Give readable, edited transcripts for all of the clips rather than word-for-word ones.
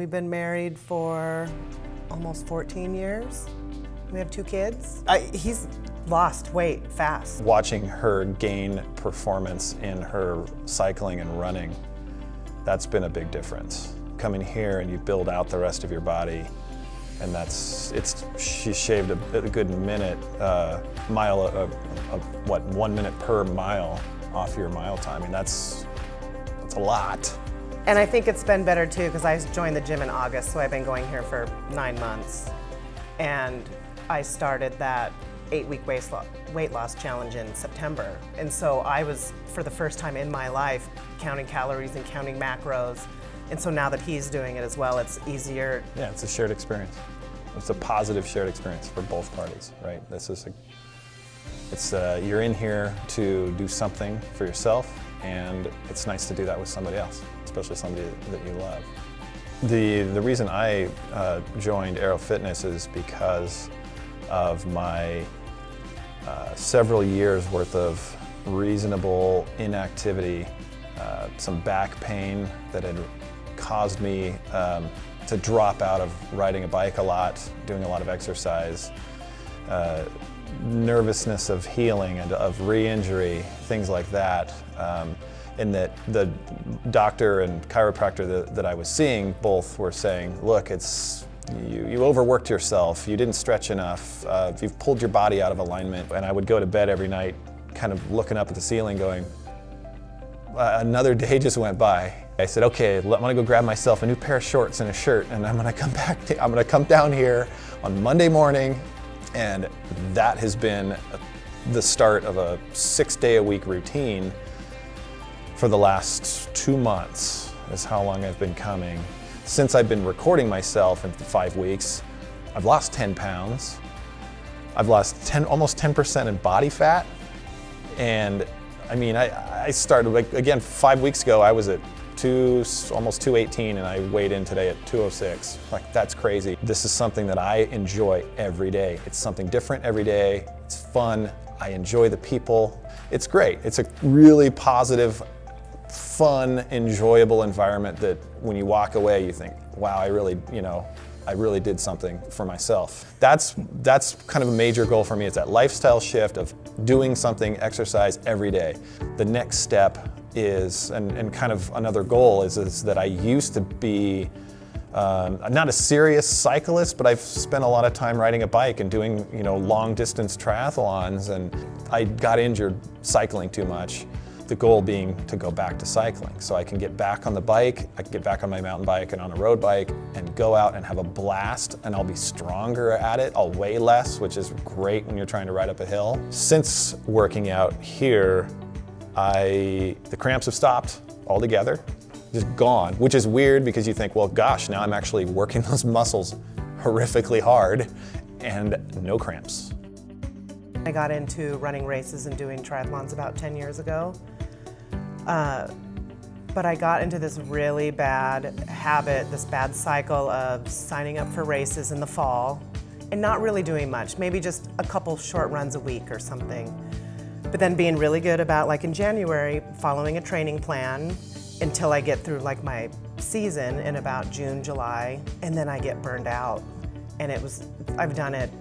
We've been married for almost 14 years. We have 2 kids. He's lost weight fast. Watching her gain performance in her cycling and running, that's been a big difference. Coming here and you build out the rest of your body, and she shaved a good minute, mile, what, 1 minute per mile off your mile time. I mean, that's a lot. And I think it's been better too, because I joined the gym in August, so I've been going here for 9 months. And I started that 8-week weight loss challenge in September. And so I was, for the first time in my life, counting calories and counting macros. And so now that he's doing it as well, it's easier. Yeah, it's a shared experience. It's a positive shared experience for both parties, right? You're in here to do something for yourself, and it's nice to do that with somebody else, especially somebody that you love. The reason I joined Aero Fitness is because of my several years worth of reasonable inactivity, some back pain that had caused me to drop out of riding a bike a lot, doing a lot of exercise, nervousness of healing and of re-injury, things like that. And that the doctor and chiropractor that I was seeing both were saying, look, you overworked yourself, you didn't stretch enough, you've pulled your body out of alignment. And I would go to bed every night kind of looking up at the ceiling going, another day just went by. I said, okay, I'm gonna go grab myself a new pair of shorts and a shirt, and I'm gonna come down here on Monday morning, and that has been the start of a 6-day-a-week routine for the last 2 months, is how long I've been coming. Since I've been recording myself in 5 weeks, I've lost 10 pounds. I've lost almost 10% in body fat. And I mean, I started, like, again, 5 weeks ago, I was at almost 218, and I weighed in today at 206. Like, that's crazy. This is something that I enjoy every day. It's something different every day. It's fun. I enjoy the people. It's great. It's a really positive, fun, enjoyable environment that when you walk away, you think, wow, I really did something for myself. That's kind of a major goal for me. It's that lifestyle shift of doing something, exercise every day. The next step is, and kind of another goal is that I used to be not a serious cyclist, but I've spent a lot of time riding a bike and doing long distance triathlons, and I got injured cycling too much. The goal being to go back to cycling so I can get back on the bike, I can get back on my mountain bike and on a road bike and go out and have a blast, and I'll be stronger at it. I'll weigh less, which is great when you're trying to ride up a hill. Since working out here, the cramps have stopped altogether, just gone, which is weird because you think, well, gosh, now I'm actually working those muscles horrifically hard, and no cramps. I got into running races and doing triathlons about 10 years ago. But I got into this really bad habit, this bad cycle of signing up for races in the fall and not really doing much, maybe just a couple short runs a week or something. But then being really good about, like in January, following a training plan until I get through like my season in about June, July, and then I get burned out. And I've done it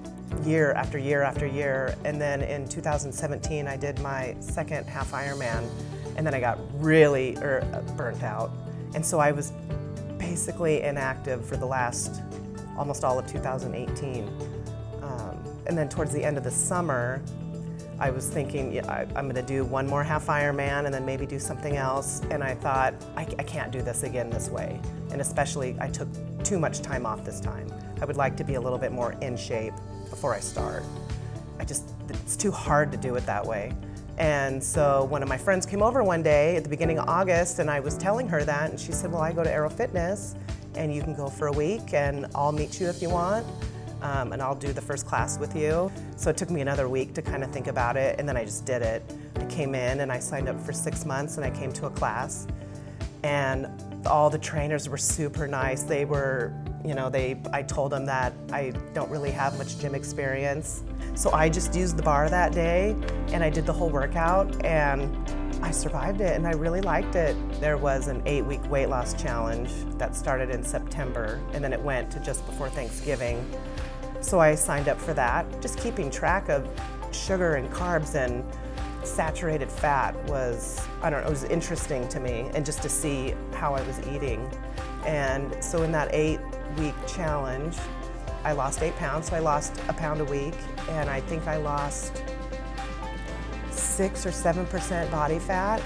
year after year after year. And then in 2017, I did my second half Ironman, and then I got really burnt out. And so I was basically inactive for the last, almost all of 2018. And then towards the end of the summer, I was thinking, I'm gonna do one more half Ironman and then maybe do something else. And I thought, I can't do this again this way. And especially, I took too much time off this time. I would like to be a little bit more in shape before I start. It's too hard to do it that way. And so one of my friends came over one day at the beginning of August, and I was telling her that, and she said, well, I go to Aero Fitness, and you can go for a week, and I'll meet you if you want, and I'll do the first class with you. So it took me another week to kind of think about it, and then I just did it. I came in, and I signed up for 6 months, and I came to a class, and all the trainers were super nice. They were, I told them that I don't really have much gym experience. So I just used the bar that day, and I did the whole workout, and I survived it and I really liked it. There was an 8-week weight loss challenge that started in September, and then it went to just before Thanksgiving. So I signed up for that. Just keeping track of sugar and carbs and saturated fat was, I don't know, it was interesting to me, and just to see how I was eating. And so in that 8-week challenge, I lost 8 pounds, so I lost a pound a week, and I think I lost 6 or 7% body fat.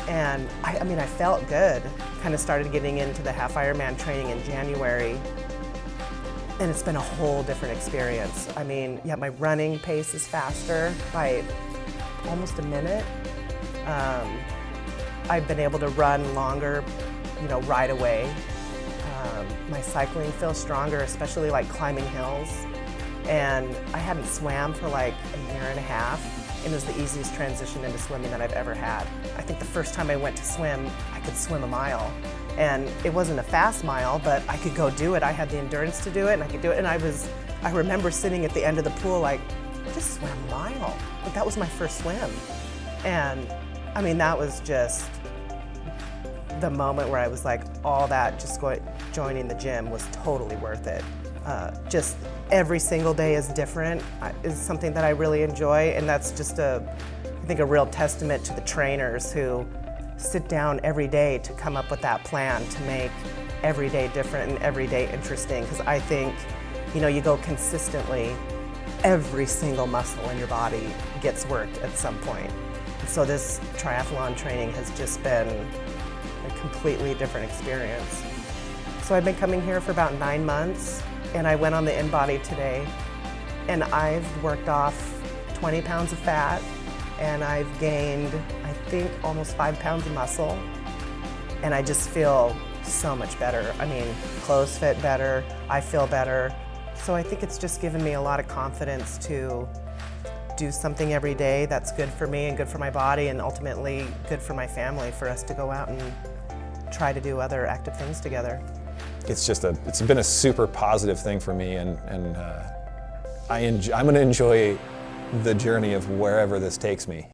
And I mean, I felt good. Kind of started getting into the half Ironman training in January, and it's been a whole different experience. I mean, yeah, my running pace is faster by almost a minute. I've been able to run longer, you know, right away. My cycling feels stronger, especially like climbing hills. And I hadn't swam for like a year and a half, and it was the easiest transition into swimming that I've ever had. I think the first time I went to swim, I could swim a mile. And it wasn't a fast mile, but I could go do it. I had the endurance to do it, and I could do it. And I remember sitting at the end of the pool like, I just swam a mile. Like, that was my first swim. And I mean, that was just the moment where I was like, all that, just joining the gym was totally worth it. Just every single day is different, is something that I really enjoy, and that's just I think a real testament to the trainers who sit down every day to come up with that plan to make every day different and every day interesting. Because I think, you know, you go consistently, every single muscle in your body gets worked at some point. And so this triathlon training has just been a completely different experience. So I've been coming here for about 9 months, and I went on the InBody today, and I've worked off 20 pounds of fat, and I've gained, I think, almost 5 pounds of muscle, and I just feel so much better. I mean, clothes fit better, I feel better. So I think it's just given me a lot of confidence to do something every day that's good for me and good for my body, and ultimately good for my family, for us to go out and try to do other active things together. It's been a super positive thing for me, and I'm going to enjoy the journey of wherever this takes me.